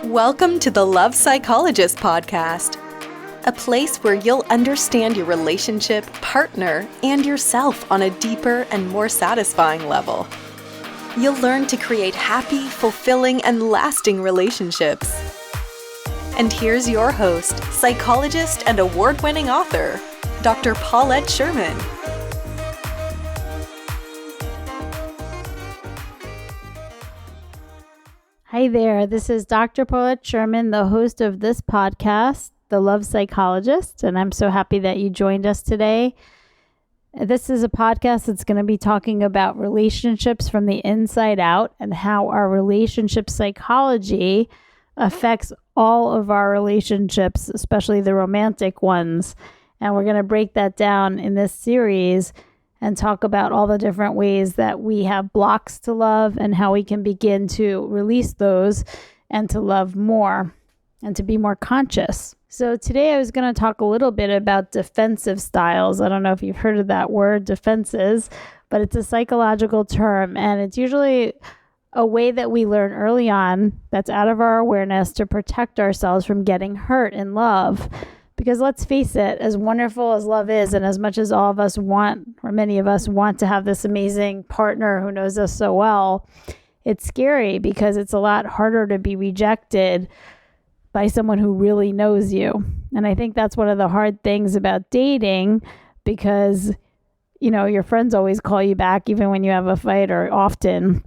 Welcome to the Love Psychologist podcast, a place where you'll understand your relationship, partner, and yourself on a deeper and more satisfying level. You'll learn to create happy, fulfilling, and lasting relationships. And here's your host, psychologist and award-winning author, Dr. Paulette Sherman. Hi there, this is Dr. Paulette Sherman, the host of this podcast, The Love Psychologist, and I'm so happy that you joined us today. This is a podcast that's going to be talking about relationships from the inside out and how our relationship psychology affects all of our relationships, especially the romantic ones. And we're going to break that down in this series and talk about all the different ways that we have blocks to love and how we can begin to release those and to love more and to be more conscious. So today I was going to talk a little bit about defensive styles. I don't know if you've heard of that word, defenses, but it's a psychological term, and it's usually a way that we learn early on that's out of our awareness to protect ourselves from getting hurt in love. Because let's face it, as wonderful as love is, and as much as all of us want, or many of us want to have this amazing partner who knows us so well, it's scary because it's a lot harder to be rejected by someone who really knows you. And I think that's one of the hard things about dating, because, you know, your friends always call you back even when you have a fight, or often.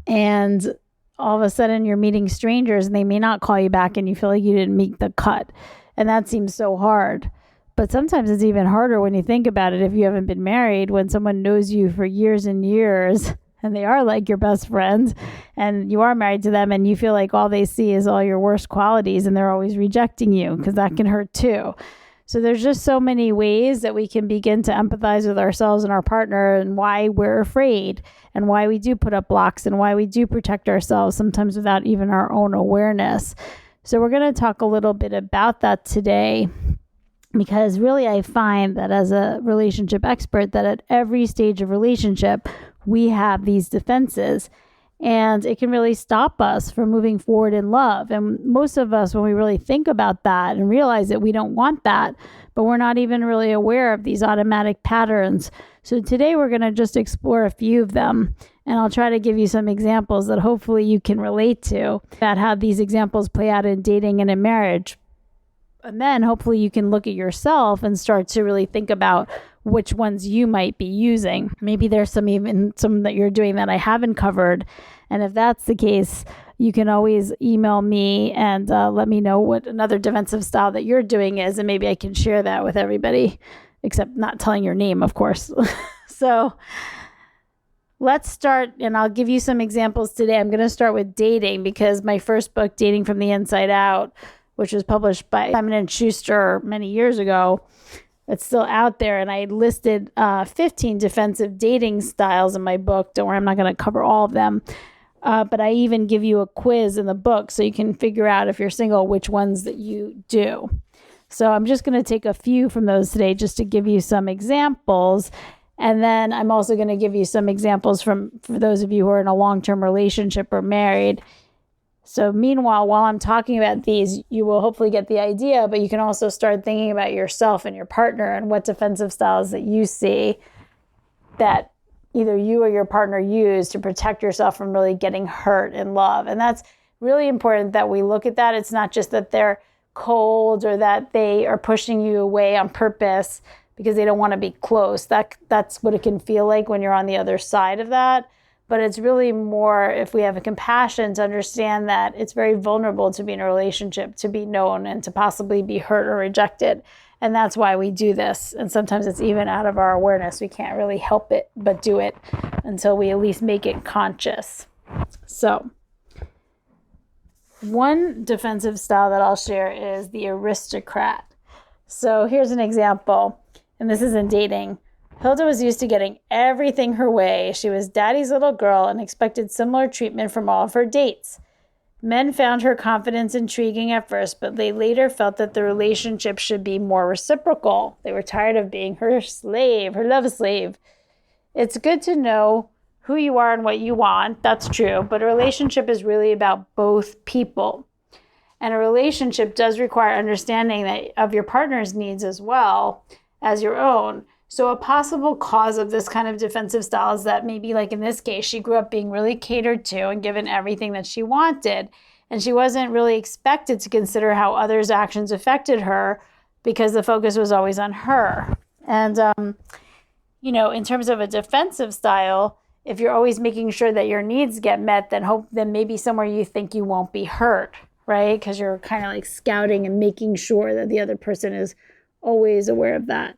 And all of a sudden you're meeting strangers and they may not call you back and you feel like you didn't make the cut. And that seems so hard. But sometimes it's even harder when you think about it if you haven't been married, when someone knows you for years and years and they are like your best friend and you are married to them and you feel like all they see is all your worst qualities and they're always rejecting you, because that can hurt too. So there's just so many ways that we can begin to empathize with ourselves and our partner, and why we're afraid and why we do put up blocks and why we do protect ourselves, sometimes without even our own awareness. So we're going to talk a little bit about that today, because really I find that as a relationship expert that at every stage of relationship, we have these defenses, and it can really stop us from moving forward in love. And most of us, when we really think about that and realize that we don't want that, but we're not even really aware of these automatic patterns. So today we're going to just explore a few of them. And I'll try to give you some examples that hopefully you can relate to, about how these examples play out in dating and in marriage. And then hopefully you can look at yourself and start to really think about which ones you might be using. Maybe there's some that you're doing that I haven't covered. And if that's the case, you can always email me and let me know what another defensive style that you're doing is. And maybe I can share that with everybody, except not telling your name, of course. So let's start, and I'll give you some examples today. I'm going to start with dating, because my first book, Dating from the Inside Out, which was published by Sherman Schuster many years ago, it's still out there. And I listed 15 defensive dating styles in my book. Don't worry, I'm not going to cover all of them. But I even give you a quiz in the book so you can figure out, if you're single, which ones that you do. So I'm just going to take a few from those today just to give you some examples. And then I'm also going to give you some examples for those of you who are in a long-term relationship or married. So meanwhile, while I'm talking about these, you will hopefully get the idea, but you can also start thinking about yourself and your partner and what defensive styles that you see that either you or your partner use to protect yourself from really getting hurt in love. And that's really important that we look at that. It's not just that they're cold or that they are pushing you away on purpose because they don't want to be close. That's what it can feel like when you're on the other side of that. But it's really more if we have a compassion to understand that it's very vulnerable to be in a relationship, to be known, and to possibly be hurt or rejected. And that's why we do this. And sometimes it's even out of our awareness. We can't really help it but do it until we at least make it conscious. So one defensive style that I'll share is the Aristocrat. So here's an example, and this is in dating. Hilda was used to getting everything her way. She was daddy's little girl and expected similar treatment from all of her dates. Men found her confidence intriguing at first, but they later felt that the relationship should be more reciprocal. They were tired of being her slave, her love slave. It's good to know who you are and what you want. That's true. But a relationship is really about both people. And a relationship does require understanding of your partner's needs as well as your own. So a possible cause of this kind of defensive style is that maybe, like in this case, she grew up being really catered to and given everything that she wanted. And she wasn't really expected to consider how others' actions affected her because the focus was always on her. And, in terms of a defensive style, if you're always making sure that your needs get met, then maybe somewhere you think you won't be hurt, right? Because you're kind of like scouting and making sure that the other person is always aware of that.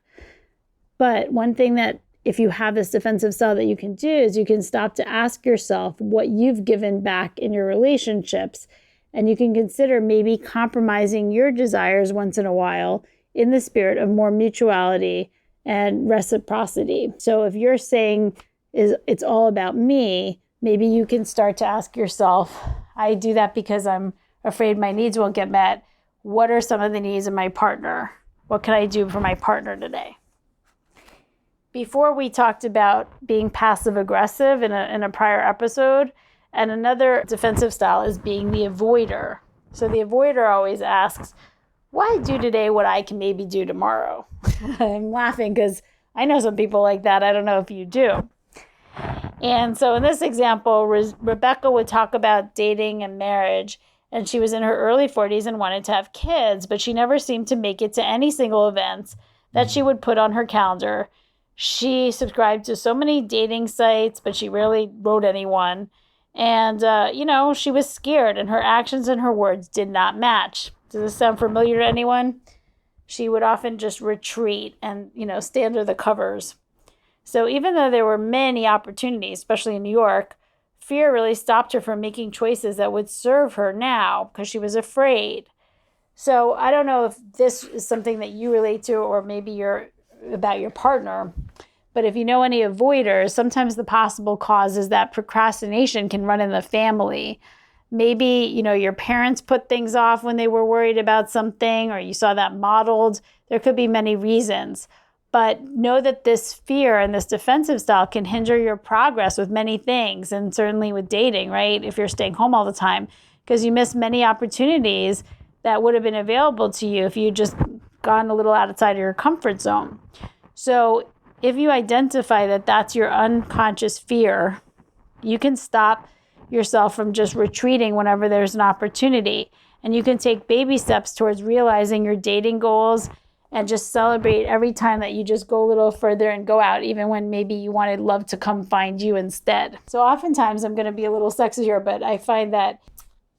But one thing that if you have this defensive style that you can do is you can stop to ask yourself what you've given back in your relationships. And you can consider maybe compromising your desires once in a while in the spirit of more mutuality and reciprocity. So if you're saying it's all about me, maybe you can start to ask yourself, I do that because I'm afraid my needs won't get met. What are some of the needs of my partner? What can I do for my partner today? Before we talked about being passive aggressive in a prior episode, and another defensive style is being the avoider. So the avoider always asks, why do today what I can maybe do tomorrow? I'm laughing because I know some people like that. I don't know if you do. And so in this example, Rebecca would talk about dating and marriage, and she was in her early 40s and wanted to have kids, but she never seemed to make it to any single events that she would put on her calendar. She subscribed to so many dating sites, but she rarely wrote anyone. And, she was scared, and her actions and her words did not match. Does this sound familiar to anyone? She would often just retreat and, stay under the covers. So even though there were many opportunities, especially in New York, fear really stopped her from making choices that would serve her now because she was afraid. So I don't know if this is something that you relate to, or maybe you're about your partner. But if you know any avoiders, sometimes the possible cause is that procrastination can run in the family. Maybe, your parents put things off when they were worried about something, or you saw that modeled. There could be many reasons. But know that this fear and this defensive style can hinder your progress with many things, and certainly with dating, right? If you're staying home all the time, because you miss many opportunities that would have been available to you if you just gone a little outside of your comfort zone. So if you identify that that's your unconscious fear, you can stop yourself from just retreating whenever there's an opportunity. And you can take baby steps towards realizing your dating goals and just celebrate every time that you just go a little further and go out, even when maybe you wanted love to come find you instead. So oftentimes, I'm going to be a little sexist here, but I find that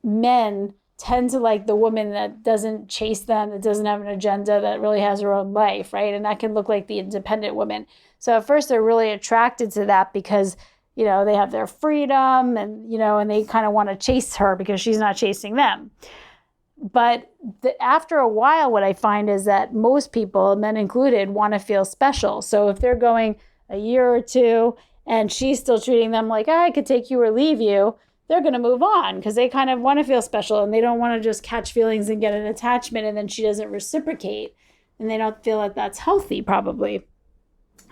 men tend to like the woman that doesn't chase them, that doesn't have an agenda, that really has her own life, right? And that can look like the independent woman. So at first, they're really attracted to that because, they have their freedom and, and they kind of want to chase her because she's not chasing them. But after a while, what I find is that most people, men included, want to feel special. So if they're going a year or two and she's still treating them like, I could take you or leave you, they're going to move on because they kind of want to feel special and they don't want to just catch feelings and get an attachment and then she doesn't reciprocate and they don't feel like that's healthy probably.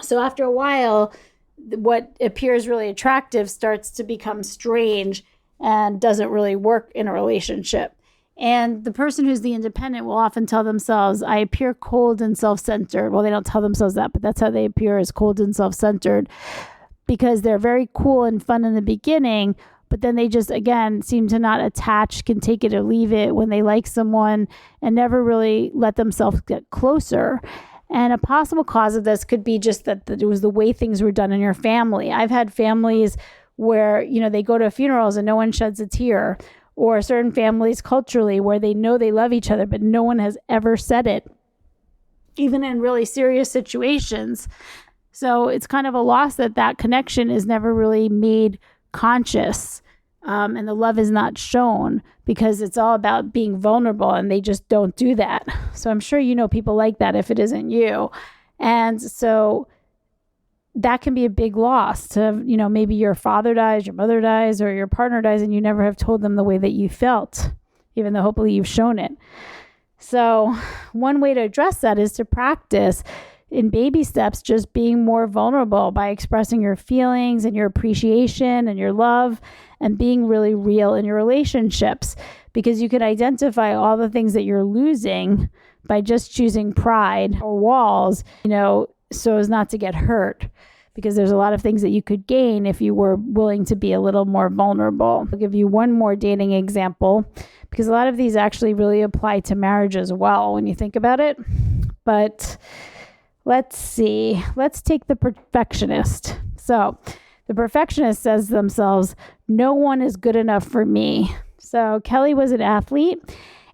So after a while, what appears really attractive starts to become strange and doesn't really work in a relationship. And the person who's the independent will often tell themselves, I appear cold and self-centered. Well, they don't tell themselves that, but that's how they appear, as cold and self-centered, because they're very cool and fun in the beginning, but then they just, again, seem to not attach, can take it or leave it when they like someone and never really let themselves get closer. And a possible cause of this could be just that it was the way things were done in your family. I've had families where, they go to funerals and no one sheds a tear, or certain families culturally where they know they love each other, but no one has ever said it, even in really serious situations. So it's kind of a loss that connection is never really made conscious, and the love is not shown because it's all about being vulnerable, and they just don't do that. So I'm sure people like that if it isn't you. And so that can be a big loss to, maybe your father dies, your mother dies, or your partner dies, and you never have told them the way that you felt, even though hopefully you've shown it. So one way to address that is to practice in baby steps, just being more vulnerable by expressing your feelings and your appreciation and your love and being really real in your relationships, because you can identify all the things that you're losing by just choosing pride or walls, so as not to get hurt, because there's a lot of things that you could gain if you were willing to be a little more vulnerable. I'll give you one more dating example, because a lot of these actually really apply to marriage as well when you think about it. But let's see. Let's take the perfectionist. So the perfectionist says to themselves, no one is good enough for me. So Kelly was an athlete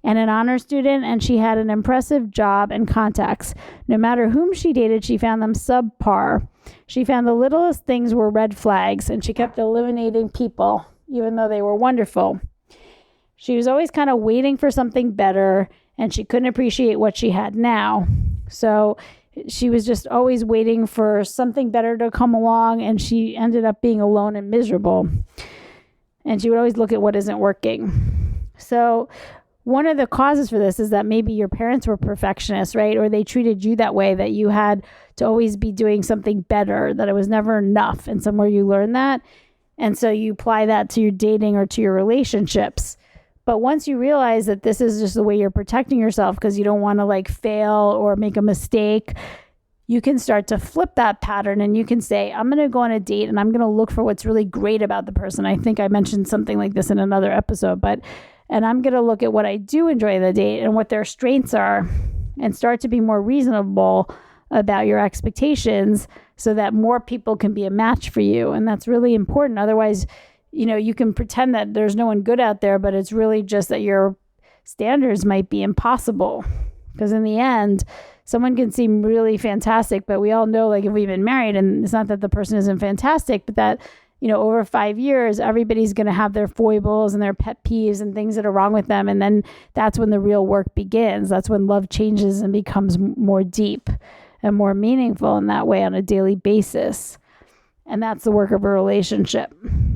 and an honor student, and she had an impressive job and contacts. No matter whom she dated, she found them subpar. She found the littlest things were red flags, and she kept eliminating people, even though they were wonderful. She was always kind of waiting for something better, and she couldn't appreciate what she had now. So she was just always waiting for something better to come along, and she ended up being alone and miserable. And she would always look at what isn't working. So one of the causes for this is that maybe your parents were perfectionists, right? Or they treated you that way, that you had to always be doing something better, that it was never enough. And somewhere you learn that. And so you apply that to your dating or to your relationships. But once you realize that this is just the way you're protecting yourself because you don't want to fail or make a mistake, you can start to flip that pattern, and you can say, I'm going to go on a date and I'm going to look for what's really great about the person. I think I mentioned something like this in another episode, and I'm going to look at what I do enjoy the date and what their strengths are, and start to be more reasonable about your expectations so that more people can be a match for you. And that's really important. Otherwise, you can pretend that there's no one good out there, but it's really just that your standards might be impossible. Because in the end, someone can seem really fantastic, but we all know, if we've been married, and it's not that the person isn't fantastic, but that, over 5 years, everybody's going to have their foibles and their pet peeves and things that are wrong with them. And then that's when the real work begins. That's when love changes and becomes more deep and more meaningful in that way on a daily basis. And that's the work of a relationship.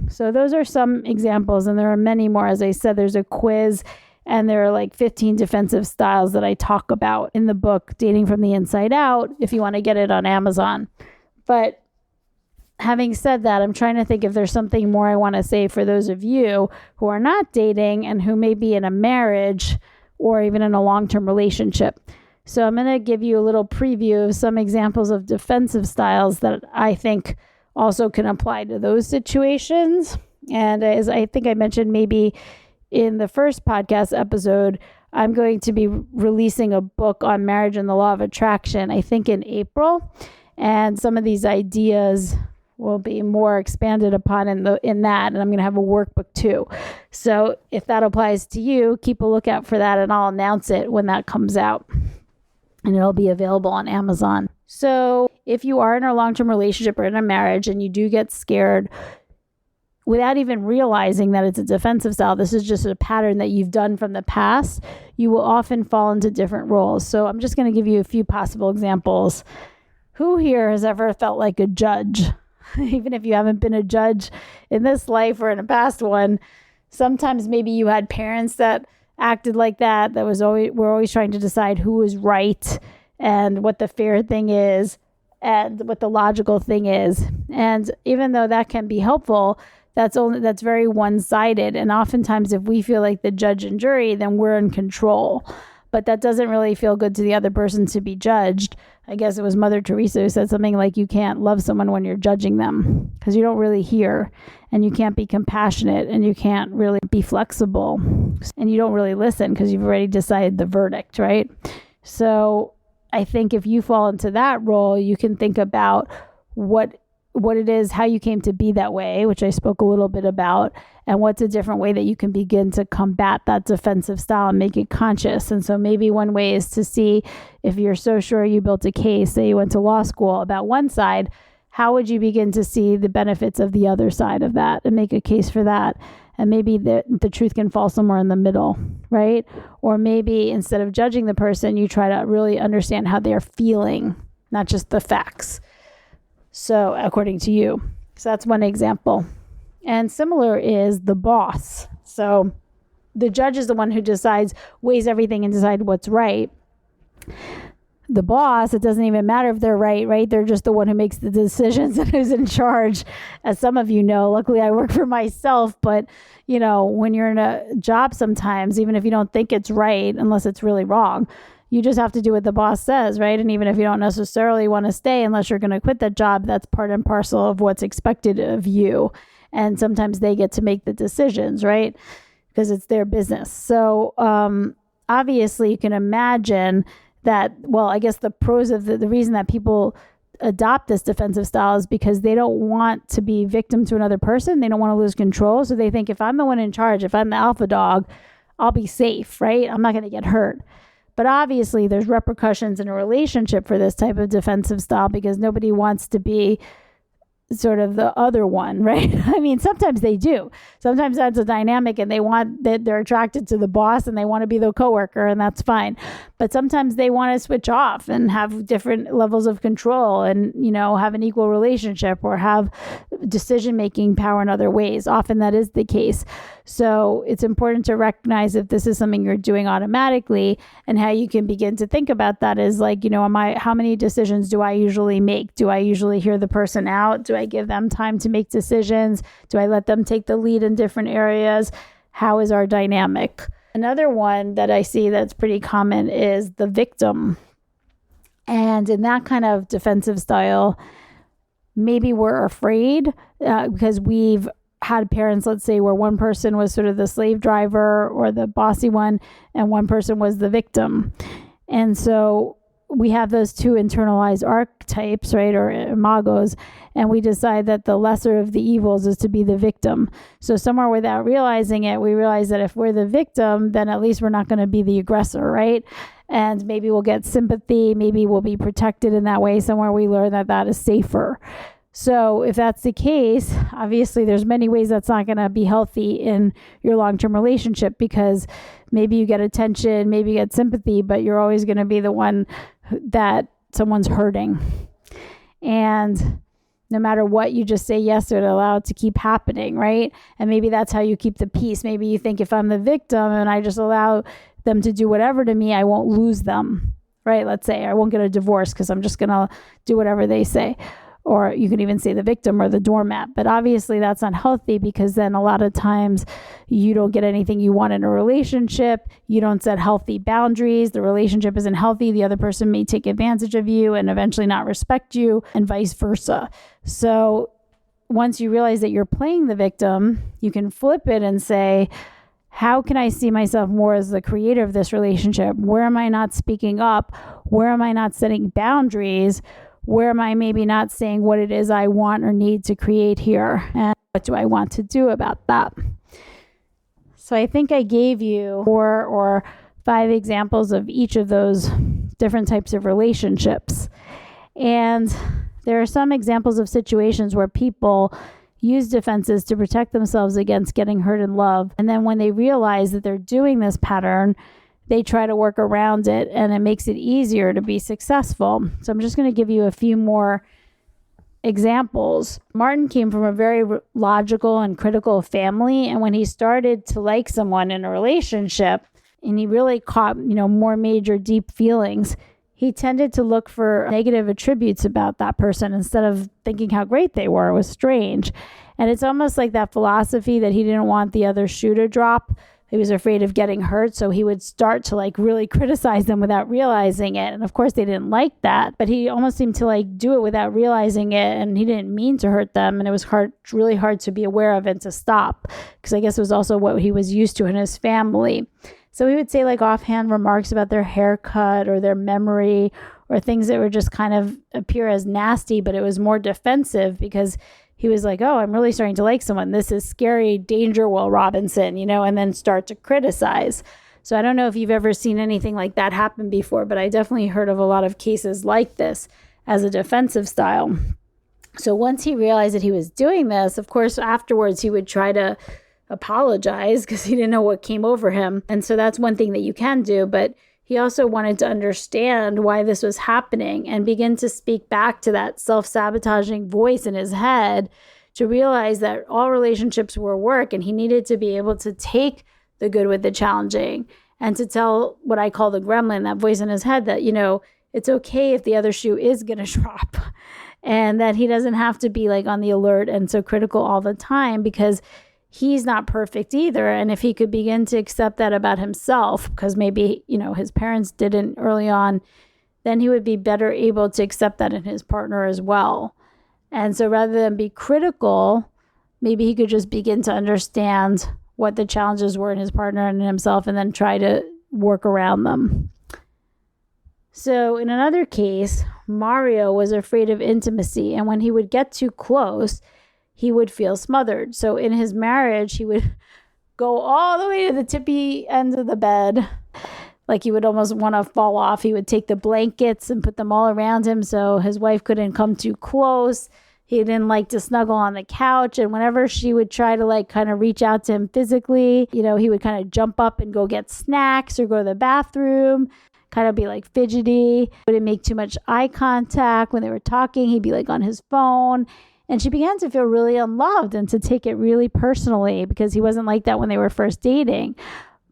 So those are some examples, and there are many more. As I said, there's a quiz, and there are 15 defensive styles that I talk about in the book, Dating from the Inside Out, if you want to get it on Amazon. But having said that, I'm trying to think if there's something more I want to say for those of you who are not dating and who may be in a marriage or even in a long-term relationship. So I'm going to give you a little preview of some examples of defensive styles that I think also can apply to those situations. And as I think I mentioned maybe in the first podcast episode, I'm going to be releasing a book on marriage and the law of attraction, I think in April. And some of these ideas will be more expanded upon in that. And I'm going to have a workbook too. So if that applies to you, keep a lookout for that, and I'll announce it when that comes out. And it'll be available on Amazon. So if you are in a long-term relationship or in a marriage and you do get scared, without even realizing that it's a defensive style, this is just a pattern that you've done from the past, you will often fall into different roles. So I'm just going to give you a few possible examples. Who here has ever felt like a judge? Even if you haven't been a judge in this life or in a past one, sometimes maybe you had parents that acted like that we're always trying to decide who is right and what the fair thing is and what the logical thing is. And even though that can be helpful, that's very one-sided. And oftentimes if we feel like the judge and jury, then we're in control. But that doesn't really feel good to the other person to be judged. I guess it was Mother Teresa who said something like, you can't love someone when you're judging them, because you don't really hear, and you can't be compassionate, and you can't really be flexible, and you don't really listen because you've already decided the verdict, right? So I think if you fall into that role, you can think about what it is, how you came to be that way, which I spoke a little bit about, and what's a different way that you can begin to combat that defensive style and make it conscious. And so maybe one way is to see, if you're so sure you built a case, say you went to law school about one side, how would you begin to see the benefits of the other side of that and make a case for that? And maybe the truth can fall somewhere in the middle, right? Or maybe instead of judging the person, you try to really understand how they're feeling, not just the facts. So according to you. So that's one example. And similar is the boss. So the judge is the one who weighs everything and decides what's right. the boss, it doesn't even matter if they're right? They're just the one who makes the decisions and who's in charge. As some of you know, luckily I work for myself, but when you're in a job sometimes, even if you don't think it's right, unless it's really wrong, you just have to do what the boss says, right? And even if you don't necessarily want to stay, unless you're going to quit that job, that's part and parcel of what's expected of you. And sometimes they get to make the decisions, right? Because it's their business. So obviously you can imagine that, well, I guess the pros of the reason that people adopt this defensive style is because they don't want to be victim to another person. They don't want to lose control. So they think, if I'm the one in charge, if I'm the alpha dog, I'll be safe, right? I'm not going to get hurt. But obviously there's repercussions in a relationship for this type of defensive style, because nobody wants to be sort of the other one, right? I mean, sometimes they do. Sometimes that's a dynamic and they're attracted to the boss and they want to be the coworker, and that's fine. But sometimes they want to switch off and have different levels of control and, have an equal relationship or have decision-making power in other ways. Often that is the case. So it's important to recognize if this is something you're doing automatically, and how you can begin to think about that is like, how many decisions do I usually make? Do I usually hear the person out? Do I give them time to make decisions? Do I let them take the lead in different areas? How is our dynamic? Another one that I see that's pretty common is the victim. And in that kind of defensive style, maybe we're afraid because we've had parents, let's say, where one person was sort of the slave driver or the bossy one, and one person was the victim. And so we have those two internalized archetypes, right, or imagos, and we decide that the lesser of the evils is to be the victim. So somewhere without realizing it, we realize that if we're the victim, then at least we're not going to be the aggressor, right? And maybe we'll get sympathy, maybe we'll be protected in that way. Somewhere we learn that that is safer. So if that's the case, obviously there's many ways that's not going to be healthy in your long-term relationship, because maybe you get attention, maybe you get sympathy, but you're always going to be the one that someone's hurting. And no matter what, you just say yes to it, allow it to keep happening, right? And maybe that's how you keep the peace. Maybe you think, if I'm the victim and I just allow them to do whatever to me, I won't lose them, right? Let's say I won't get a divorce because I'm just going to do whatever they say. Or you can even say the victim or the doormat. But obviously that's not healthy, because then a lot of times you don't get anything you want in a relationship. You don't set healthy boundaries. The relationship isn't healthy. The other person may take advantage of you and eventually not respect you, and vice versa. So once you realize that you're playing the victim, you can flip it and say, how can I see myself more as the creator of this relationship? Where am I not speaking up? Where am I not setting boundaries? Where am I maybe not saying what it is I want or need to create here? And what do I want to do about that? So I think I gave you 4 or 5 examples of each of those different types of relationships. And there are some examples of situations where people use defenses to protect themselves against getting hurt in love. And then when they realize that they're doing this pattern, they try to work around it, and it makes it easier to be successful. So I'm just going to give you a few more examples. Martin came from a very logical and critical family, and when he started to like someone in a relationship, and he really caught, more major deep feelings, he tended to look for negative attributes about that person instead of thinking how great they were. It was strange. And it's almost like that philosophy that he didn't want the other shoe to drop. He was afraid of getting hurt, so he would start to really criticize them without realizing it. And of course they didn't like that, but he almost seemed to do it without realizing it, and he didn't mean to hurt them. And it was really hard to be aware of and to stop, because I guess it was also what he was used to in his family. So he would say offhand remarks about their haircut or their memory, or things that were just kind of appear as nasty, but it was more defensive, because he was like, oh, I'm really starting to like someone. This is scary, danger, Will Robinson, and then start to criticize. So I don't know if you've ever seen anything like that happen before, but I definitely heard of a lot of cases like this as a defensive style. So once he realized that he was doing this, of course, afterwards he would try to apologize because he didn't know what came over him. And so that's one thing that you can do, but he also wanted to understand why this was happening and begin to speak back to that self-sabotaging voice in his head to realize that all relationships were work, and he needed to be able to take the good with the challenging and to tell what I call the gremlin, that voice in his head, that, it's okay if the other shoe is going to drop, and that he doesn't have to be like on the alert and so critical all the time, because he's not perfect either. And if he could begin to accept that about himself, because maybe, his parents didn't early on, then he would be better able to accept that in his partner as well. And so rather than be critical, maybe he could just begin to understand what the challenges were in his partner and in himself, and then try to work around them. So in another case, Mario was afraid of intimacy, and when he would get too close, he would feel smothered. So in his marriage, he would go all the way to the tippy ends of the bed. Like he would almost want to fall off. He would take the blankets and put them all around him so his wife couldn't come too close. He didn't like to snuggle on the couch. And whenever she would try to kind of reach out to him physically, he would kind of jump up and go get snacks or go to the bathroom, kind of be fidgety. Wouldn't make too much eye contact when they were talking. He'd be on his phone. And she began to feel really unloved and to take it really personally, because he wasn't like that when they were first dating.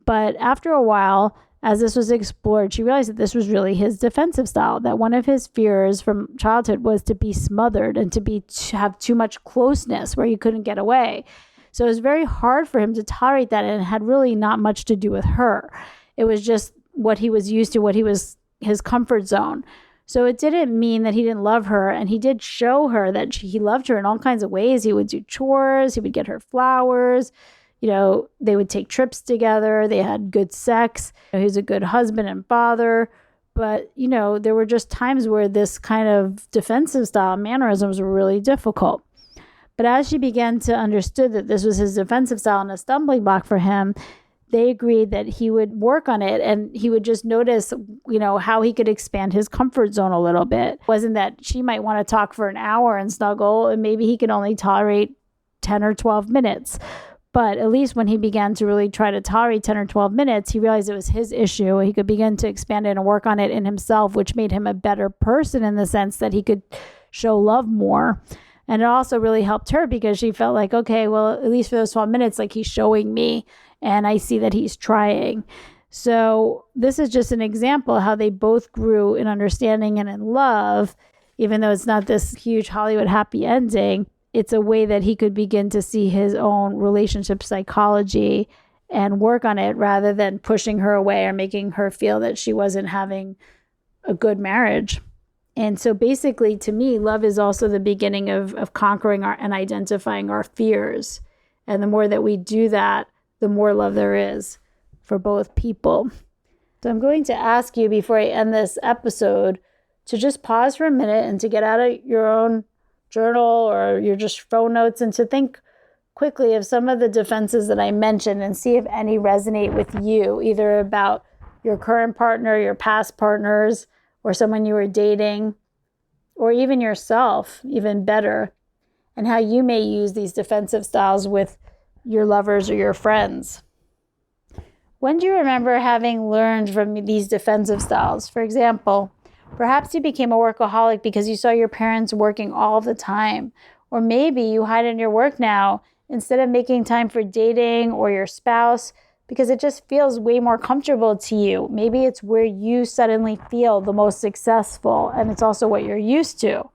But after a while, as this was explored, she realized that this was really his defensive style, that one of his fears from childhood was to be smothered and to have too much closeness where he couldn't get away. So it was very hard for him to tolerate that, and it had really not much to do with her. It was just what he was used to, what he was his comfort zone. So it didn't mean that he didn't love her, and he did show her that he loved her in all kinds of ways. He would do chores, he would get her flowers, they would take trips together, they had good sex. He was a good husband and father. But, there were just times where this kind of defensive style mannerisms were really difficult. But as she began to understand that this was his defensive style and a stumbling block for him, they agreed that he would work on it, and he would just notice, how he could expand his comfort zone a little bit. It wasn't that she might want to talk for an hour and snuggle, and maybe he could only tolerate 10 or 12 minutes. But at least when he began to really try to tolerate 10 or 12 minutes, he realized it was his issue. He could begin to expand it and work on it in himself, which made him a better person in the sense that he could show love more. And it also really helped her, because she felt like, okay, well, at least for those 12 minutes, he's showing me, and I see that he's trying. So this is just an example how they both grew in understanding and in love, even though it's not this huge Hollywood happy ending. It's a way that he could begin to see his own relationship psychology and work on it, rather than pushing her away or making her feel that she wasn't having a good marriage. And so basically, to me, love is also the beginning of conquering and identifying our fears. And the more that we do that, the more love there is for both people. So I'm going to ask you, before I end this episode, to just pause for a minute and to get out of your own journal or your just phone notes, and to think quickly of some of the defenses that I mentioned, and see if any resonate with you, either about your current partner, your past partners, or someone you were dating, or even yourself, even better, and how you may use these defensive styles with your lovers or your friends. When do you remember having learned from these defensive styles? For example, perhaps you became a workaholic because you saw your parents working all the time. Or maybe you hide in your work now instead of making time for dating or your spouse, because it just feels way more comfortable to you. Maybe it's where you suddenly feel the most successful, and it's also what you're used to.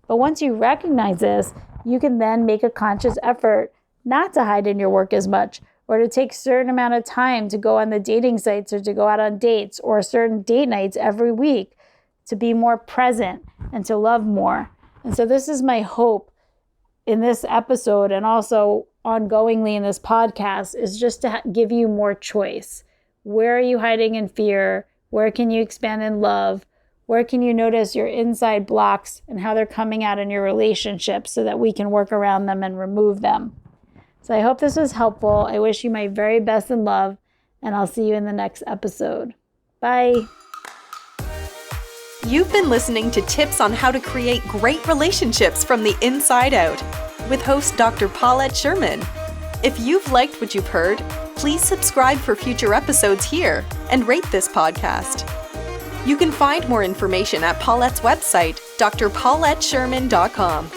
But once you recognize this, you can then make a conscious effort not to hide in your work as much, or to take a certain amount of time to go on the dating sites or to go out on dates or certain date nights every week, to be more present and to love more. And so this is my hope in this episode, and also ongoingly in this podcast, is just to give you more choice. Where are you hiding in fear? Where can you expand in love? Where can you notice your inside blocks and how they're coming out in your relationship, so that we can work around them and remove them? So I hope this was helpful. I wish you my very best in love, and I'll see you in the next episode. Bye. You've been listening to tips on how to create great relationships from the inside out with host Dr. Paulette Sherman. If you've liked what you've heard, please subscribe for future episodes here and rate this podcast. You can find more information at Paulette's website, drpaulettesherman.com.